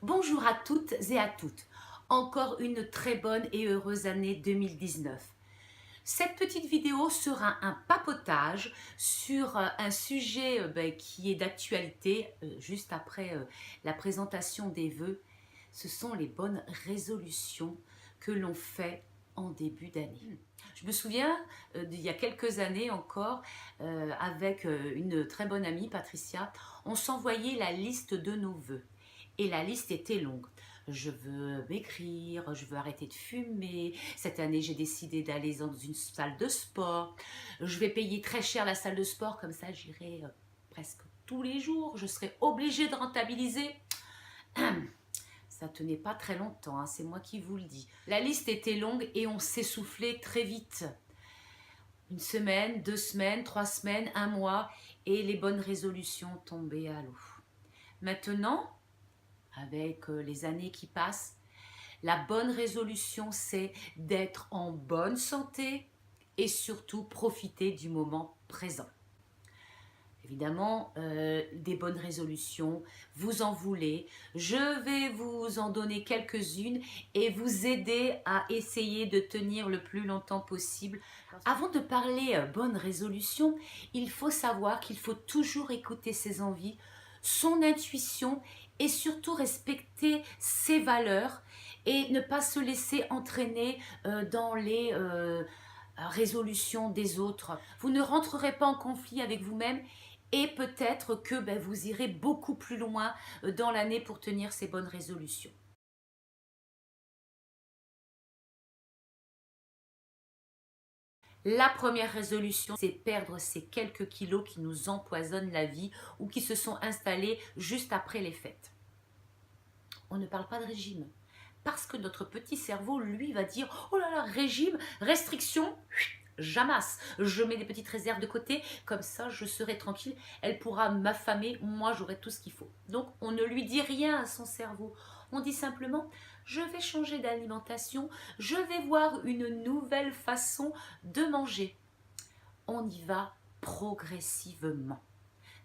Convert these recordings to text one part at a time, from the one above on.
Bonjour à toutes et à toutes. Encore une très bonne et heureuse année 2019. Cette petite vidéo sera un papotage sur un sujet qui est d'actualité juste après la présentation des vœux. Ce sont les bonnes résolutions que l'on fait en début d'année. Je me souviens d'il y a quelques années encore, avec une très bonne amie, Patricia, on s'envoyait la liste de nos vœux. Et la liste était longue. Je veux maigrir, je veux arrêter de fumer. Cette année, j'ai décidé d'aller dans une salle de sport. Je vais payer très cher la salle de sport, comme ça j'irai presque tous les jours. Je serai obligée de rentabiliser. Ça tenait pas très longtemps, hein, c'est moi qui vous le dis. La liste était longue et on s'essoufflait très vite. Une semaine, 2 semaines, 3 semaines, un mois, et les bonnes résolutions tombaient à l'eau. Maintenant, avec les années qui passent, la bonne résolution, c'est d'être en bonne santé et surtout profiter du moment présent. Évidemment, des bonnes résolutions, vous en voulez. Je vais vous en donner quelques-unes et vous aider à essayer de tenir le plus longtemps possible. Avant de parler bonne résolution, il faut savoir qu'il faut toujours écouter ses envies, son intuition et surtout respecter ses valeurs et ne pas se laisser entraîner dans les résolutions des autres. Vous ne rentrerez pas en conflit avec vous-même et peut-être que vous irez beaucoup plus loin dans l'année pour tenir ces bonnes résolutions. La première résolution, c'est perdre ces quelques kilos qui nous empoisonnent la vie ou qui se sont installés juste après les fêtes. On ne parle pas de régime. Parce que notre petit cerveau, lui, va dire « Oh là là, régime, restriction, j'amasse, je mets des petites réserves de côté, comme ça je serai tranquille, elle pourra m'affamer, moi j'aurai tout ce qu'il faut. » Donc on ne lui dit rien à son cerveau, on dit simplement « Je vais changer d'alimentation, je vais voir une nouvelle façon de manger. » On y va progressivement.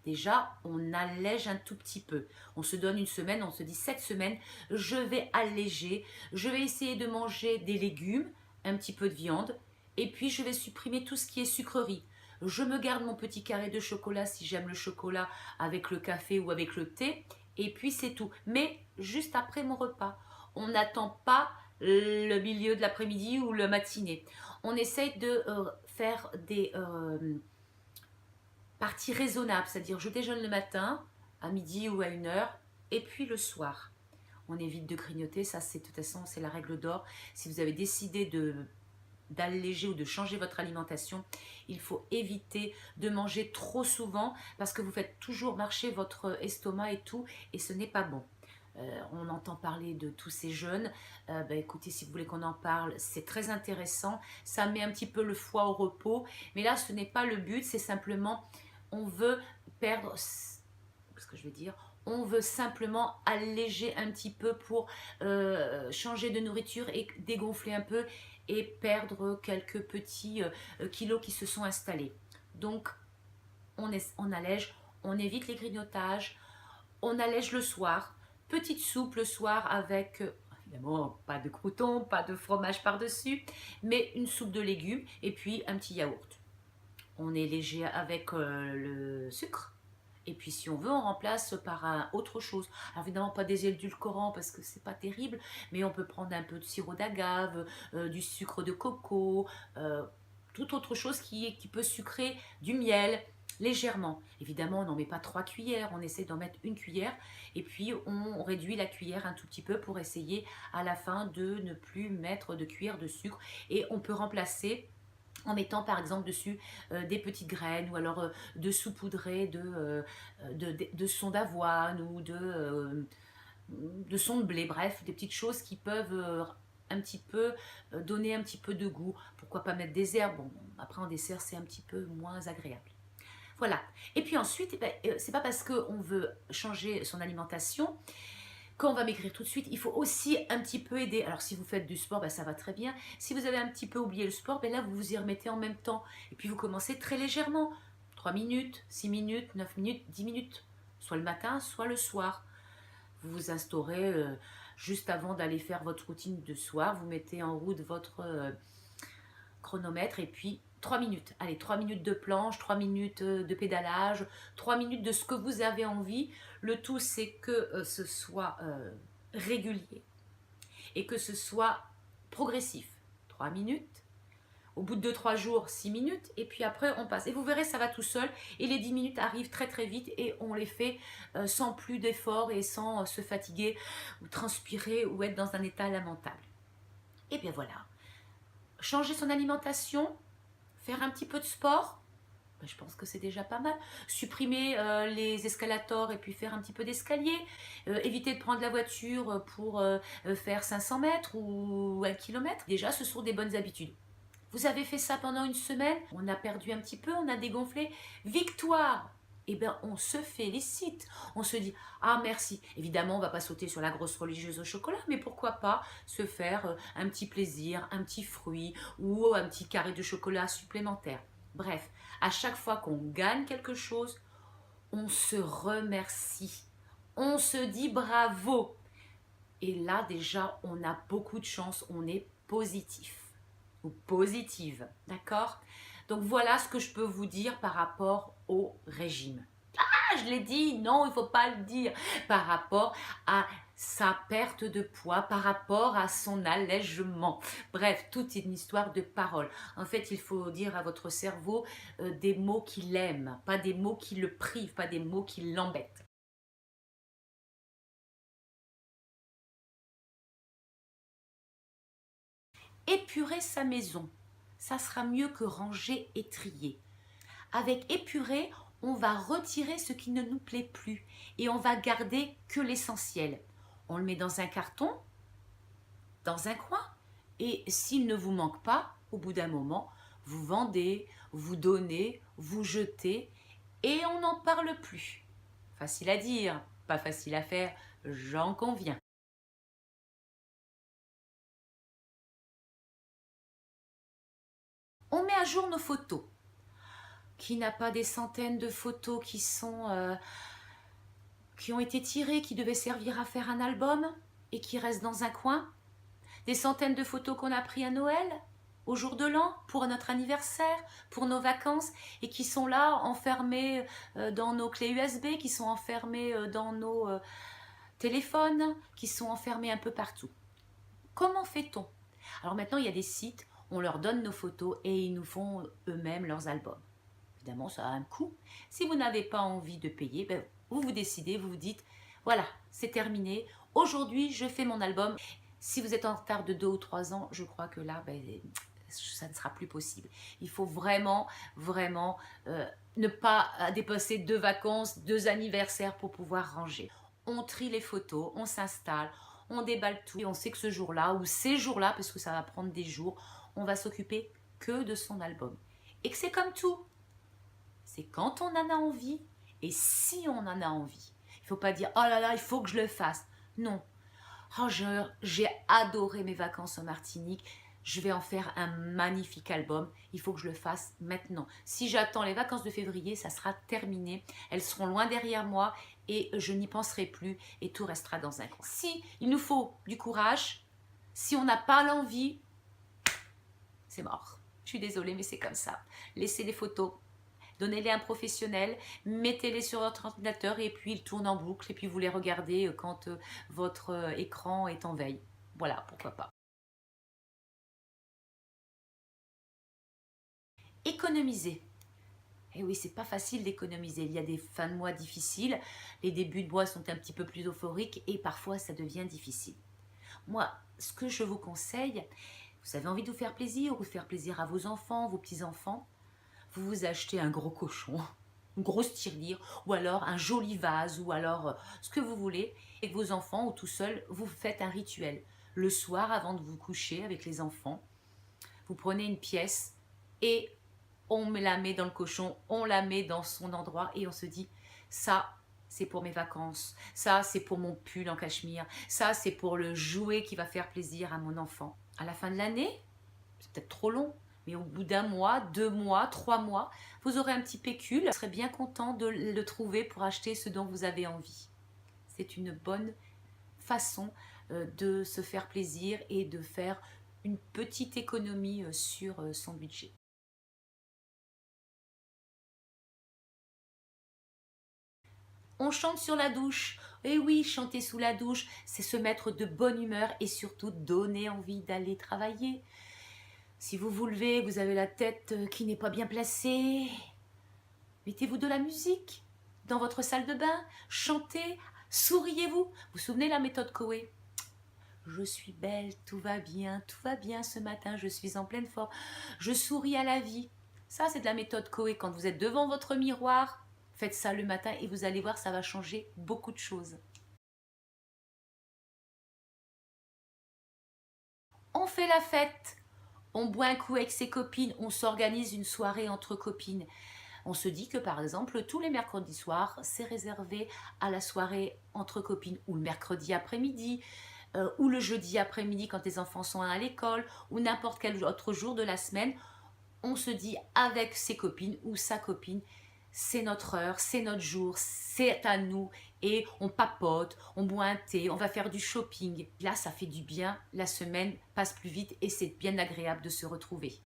Déjà, on allège un tout petit peu. On se donne une semaine, on se dit cette semaine, je vais alléger, je vais essayer de manger des légumes, un petit peu de viande, et puis je vais supprimer tout ce qui est sucrerie. Je me garde mon petit carré de chocolat si j'aime le chocolat avec le café ou avec le thé, et puis c'est tout. Mais juste après mon repas. On n'attend pas le milieu de l'après-midi ou le matinée. On essaye de faire des partie raisonnable, c'est-à-dire je déjeune le matin, à midi ou à 1 heure, et puis le soir. On évite de grignoter, ça c'est de toute façon c'est la règle d'or. Si vous avez décidé d'alléger ou de changer votre alimentation, il faut éviter de manger trop souvent parce que vous faites toujours marcher votre estomac et tout, et ce n'est pas bon. On entend parler de tous ces jeunes, écoutez, si vous voulez qu'on en parle, c'est très intéressant, ça met un petit peu le foie au repos, mais là ce n'est pas le but, c'est simplement on veut perdre, ce que je veux dire, on veut simplement alléger un petit peu pour changer de nourriture et dégonfler un peu et perdre quelques petits kilos qui se sont installés. Donc on allège, on évite les grignotages, on allège le soir, petite soupe le soir avec évidemment pas de croûtons, pas de fromage par-dessus, mais une soupe de légumes et puis un petit yaourt. On est léger avec le sucre. Et puis si on veut, on remplace par autre chose. Alors évidemment pas des édulcorants parce que c'est pas terrible, mais on peut prendre un peu de sirop d'agave, du sucre de coco, toute autre chose qui peut sucrer, du miel, légèrement. Évidemment, on n'en met pas 3 cuillères, on essaie d'en mettre 1 cuillère et puis on réduit la cuillère un tout petit peu pour essayer à la fin de ne plus mettre de cuillère de sucre. Et on peut remplacer en mettant par exemple dessus des petites graines ou alors de saupoudrer de son d'avoine ou de son de blé, bref, des petites choses qui peuvent un petit peu donner un petit peu de goût. Pourquoi pas mettre des herbes? Bon, après en dessert c'est un petit peu moins agréable. Voilà. Et puis ensuite, c'est pas parce qu'on veut changer son alimentation qu'on va maigrir tout de suite. Il faut aussi un petit peu aider. Alors si vous faites du sport, ça va très bien. Si vous avez un petit peu oublié le sport, là vous vous y remettez en même temps. Et puis vous commencez très légèrement. 3 minutes, 6 minutes, 9 minutes, 10 minutes. Soit le matin, soit le soir. vous vous instaurez juste avant d'aller faire votre routine de soir. Vous mettez en route votre chronomètre et puis 3 minutes. Allez, 3 minutes de planche, 3 minutes de pédalage, 3 minutes de ce que vous avez envie. Le tout, c'est que ce soit régulier et que ce soit progressif. 3 minutes. Au bout de 2-3 jours, 6 minutes, et puis après on passe. Et vous verrez, ça va tout seul, et les 10 minutes arrivent très très vite, et on les fait sans plus d'efforts et sans se fatiguer, ou transpirer, ou être dans un état lamentable. Et bien voilà. Changer son alimentation, faire un petit peu de sport, ben, je pense que c'est déjà pas mal. Supprimer les escalators et puis faire un petit peu d'escalier. Éviter de prendre la voiture pour faire 500 mètres ou 1 kilomètre. Déjà, ce sont des bonnes habitudes. Vous avez fait ça pendant une semaine, on a perdu un petit peu, on a dégonflé. Victoire! Eh bien, on se félicite. On se dit, ah merci. Évidemment, on ne va pas sauter sur la grosse religieuse au chocolat, mais pourquoi pas se faire un petit plaisir, un petit fruit ou un petit carré de chocolat supplémentaire. Bref, à chaque fois qu'on gagne quelque chose, on se remercie. On se dit bravo. Et là, déjà, on a beaucoup de chance, on est positif. Ou positive, d'accord? Donc voilà ce que je peux vous dire par rapport au régime. Ah, je l'ai dit, non, il ne faut pas le dire. Par rapport à sa perte de poids, par rapport à son allègement. Bref, toute une histoire de parole. En fait, il faut dire à votre cerveau des mots qu'il aime, pas des mots qui le privent, pas des mots qui l'embêtent. Épurer sa maison, ça sera mieux que ranger et trier. Avec épurer, on va retirer ce qui ne nous plaît plus et on va garder que l'essentiel. On le met dans un carton, dans un coin, et s'il ne vous manque pas, au bout d'un moment, vous vendez, vous donnez, vous jetez et on n'en parle plus. Facile à dire, pas facile à faire, j'en conviens. On met à jour nos photos. Qui n'a pas des centaines de photos qui ont été tirées, qui devaient servir à faire un album et qui restent dans un coin? Des centaines de photos qu'on a prises à Noël, au jour de l'an, pour notre anniversaire, pour nos vacances, et qui sont là enfermées dans nos clés USB, qui sont enfermées dans nos téléphones, qui sont enfermées un peu partout. Comment fait-on? Alors maintenant, il y a des sites, on leur donne nos photos et ils nous font eux-mêmes leurs albums. Évidemment, ça a un coût. Si vous n'avez pas envie de payer, ben, vous vous décidez, vous vous dites, voilà, c'est terminé. Aujourd'hui, je fais mon album. Si vous êtes en retard de 2 ou 3 ans, je crois que là, ben, ça ne sera plus possible. Il faut vraiment, vraiment ne pas dépasser 2 vacances, 2 anniversaires pour pouvoir ranger. On trie les photos, on s'installe, on déballe tout. Et on sait que ce jour-là, ou ces jours-là, parce que ça va prendre des jours, on va s'occuper que de son album. Et que c'est comme tout. C'est quand on en a envie et si on en a envie. Il ne faut pas dire « Oh là là, il faut que je le fasse ». Non. Oh, j'ai adoré mes vacances en Martinique. Je vais en faire un magnifique album. Il faut que je le fasse maintenant. Si j'attends les vacances de février, ça sera terminé. Elles seront loin derrière moi et je n'y penserai plus et tout restera dans un coin. Si il nous faut du courage, si on n'a pas l'envie, c'est mort. Je suis désolée, mais c'est comme ça. Laissez les photos. Donnez-les à un professionnel, mettez-les sur votre ordinateur et puis ils tournent en boucle et puis vous les regardez quand votre écran est en veille. Voilà, pourquoi pas. Économiser. Eh oui, c'est pas facile d'économiser. Il y a des fins de mois difficiles, les débuts de mois sont un petit peu plus euphoriques et parfois ça devient difficile. Moi, ce que je vous conseille, vous avez envie de vous faire plaisir ou de faire plaisir à vos enfants, vos petits-enfants, vous vous achetez un gros cochon, une grosse tirelire, ou alors un joli vase, ou alors ce que vous voulez, et que vos enfants ou tout seul, vous faites un rituel. Le soir, avant de vous coucher avec les enfants, vous prenez une pièce et on la met dans le cochon, on la met dans son endroit et on se dit, ça, c'est pour mes vacances, ça, c'est pour mon pull en cachemire, ça, c'est pour le jouet qui va faire plaisir à mon enfant. À la fin de l'année, c'est peut-être trop long, mais au bout d'1 mois, 2 mois, 3 mois, vous aurez un petit pécule. Vous serez bien content de le trouver pour acheter ce dont vous avez envie. C'est une bonne façon de se faire plaisir et de faire une petite économie sur son budget. On chante sur la douche. Et oui, chanter sous la douche, c'est se mettre de bonne humeur et surtout donner envie d'aller travailler. Si vous vous levez, vous avez la tête qui n'est pas bien placée, mettez-vous de la musique dans votre salle de bain, chantez, souriez-vous. Vous vous souvenez la méthode Coué? Je suis belle, tout va bien ce matin, je suis en pleine forme, je souris à la vie. Ça, c'est de la méthode Coué. Quand vous êtes devant votre miroir, faites ça le matin et vous allez voir, ça va changer beaucoup de choses. On fait la fête, on boit un coup avec ses copines, on s'organise une soirée entre copines. On se dit que par exemple, tous les mercredis soirs, c'est réservé à la soirée entre copines, ou le mercredi après-midi, ou le jeudi après-midi quand les enfants sont à l'école, ou n'importe quel autre jour de la semaine. On se dit avec ses copines ou sa copine, c'est notre heure, c'est notre jour, c'est à nous, et on papote, on boit un thé, on va faire du shopping. Là, ça fait du bien, la semaine passe plus vite et c'est bien agréable de se retrouver.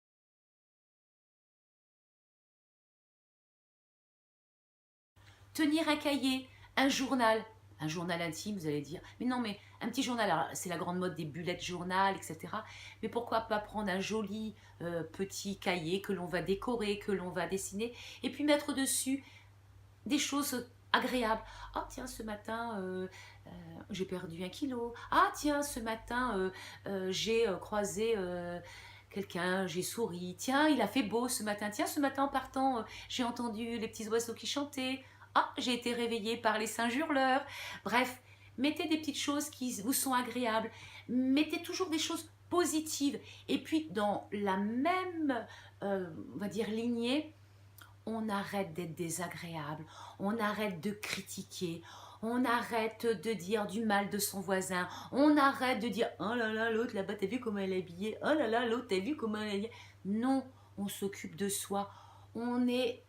Tenir un cahier, un journal intime, vous allez dire, mais non, mais un petit journal, alors c'est la grande mode des bullet journal, etc. Mais pourquoi pas prendre un joli petit cahier que l'on va décorer, que l'on va dessiner, et puis mettre dessus des choses agréables. Ah tiens, ce matin, j'ai perdu 1 kilo. Ah tiens, ce matin, j'ai croisé quelqu'un, j'ai souri. Tiens, il a fait beau ce matin. Tiens, ce matin en partant, j'ai entendu les petits oiseaux qui chantaient. Ah, j'ai été réveillée par les singes hurleurs. Bref, mettez des petites choses qui vous sont agréables. Mettez toujours des choses positives. Et puis, dans la même, on va dire, lignée, on arrête d'être désagréable, on arrête de critiquer, on arrête de dire du mal de son voisin, on arrête de dire « Oh là là, l'autre là-bas, t'as vu comment elle est habillée? Oh là là, l'autre, t'as vu comment elle est habillée ?» Non, on s'occupe de soi, on est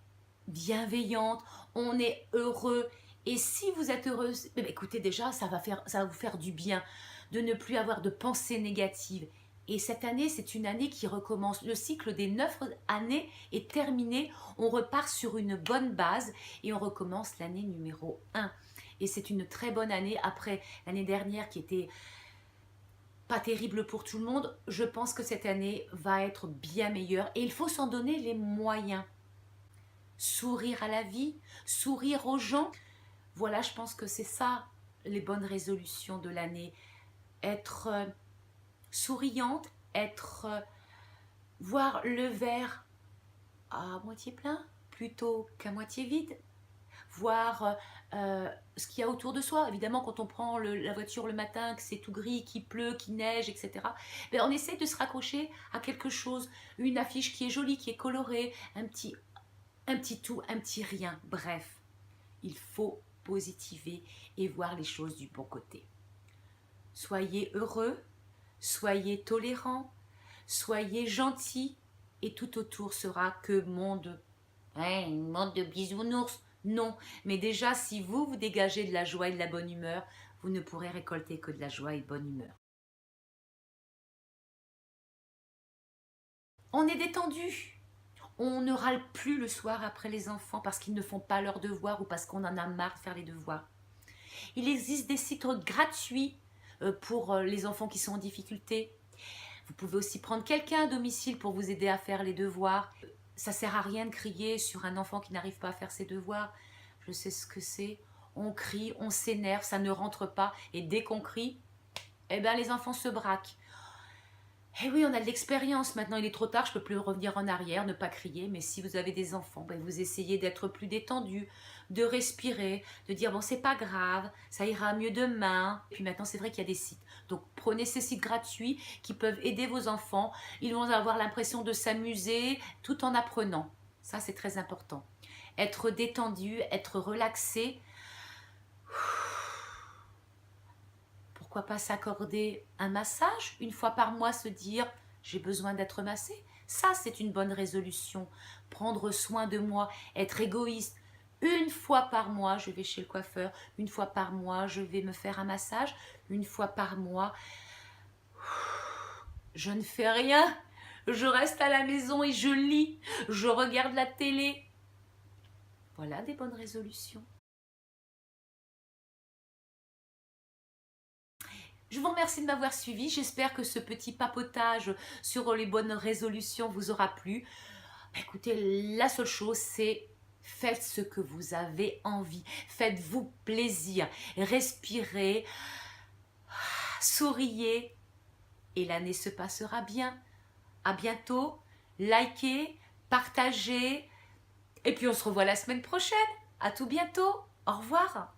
bienveillante, on est heureux. Et si vous êtes heureuse, écoutez, déjà, ça va vous faire du bien de ne plus avoir de pensées négatives. Et cette année, c'est une année qui recommence. Le cycle des 9 années est terminé. On repart sur une bonne base et on recommence l'année numéro 1. Et c'est une très bonne année après l'année dernière qui était pas terrible pour tout le monde. Je pense que cette année va être bien meilleure et il faut s'en donner les moyens. Sourire à la vie, sourire aux gens. Voilà, je pense que c'est ça les bonnes résolutions de l'année. Être souriante, voir le verre à moitié plein plutôt qu'à moitié vide, voir ce qu'il y a autour de soi. Évidemment, quand on prend la voiture le matin, que c'est tout gris, qu'il pleut, qu'il neige, etc., ben on essaie de se raccrocher à quelque chose, une affiche qui est jolie, qui est colorée, un petit tout, un petit rien. Bref, il faut positiver et voir les choses du bon côté. Soyez heureux, soyez tolérants, soyez gentils et tout autour sera que monde. Monde de bisounours. Non, mais déjà si vous dégagez de la joie et de la bonne humeur, vous ne pourrez récolter que de la joie et de bonne humeur. On est détendu. On ne râle plus le soir après les enfants parce qu'ils ne font pas leurs devoirs ou parce qu'on en a marre de faire les devoirs. Il existe des sites gratuits pour les enfants qui sont en difficulté. Vous pouvez aussi prendre quelqu'un à domicile pour vous aider à faire les devoirs. Ça sert à rien de crier sur un enfant qui n'arrive pas à faire ses devoirs. Je sais ce que c'est. On crie, on s'énerve, ça ne rentre pas. Et dès qu'on crie, eh ben les enfants se braquent. Eh oui, on a de l'expérience. Maintenant, il est trop tard, je ne peux plus revenir en arrière, ne pas crier. Mais si vous avez des enfants, ben vous essayez d'être plus détendu, de respirer, de dire bon, c'est pas grave, ça ira mieux demain. Et puis maintenant, c'est vrai qu'il y a des sites. Donc, prenez ces sites gratuits qui peuvent aider vos enfants. Ils vont avoir l'impression de s'amuser tout en apprenant. Ça, c'est très important. Être détendu, être relaxé. Pourquoi pas s'accorder un massage une fois par mois, se dire j'ai besoin d'être massé. Ça, c'est une bonne résolution. Prendre soin de moi, être égoïste. Une fois par mois, je vais chez le coiffeur. Une fois par mois, je vais me faire un massage. Une fois par mois, je ne fais rien. Je reste à la maison et je lis. Je regarde la télé. Voilà des bonnes résolutions. Je vous remercie de m'avoir suivi. J'espère que ce petit papotage sur les bonnes résolutions vous aura plu. Écoutez, la seule chose, c'est faites ce que vous avez envie. Faites-vous plaisir. Respirez. Souriez. Et l'année se passera bien. À bientôt. Likez, partagez. Et puis on se revoit la semaine prochaine. À tout bientôt. Au revoir.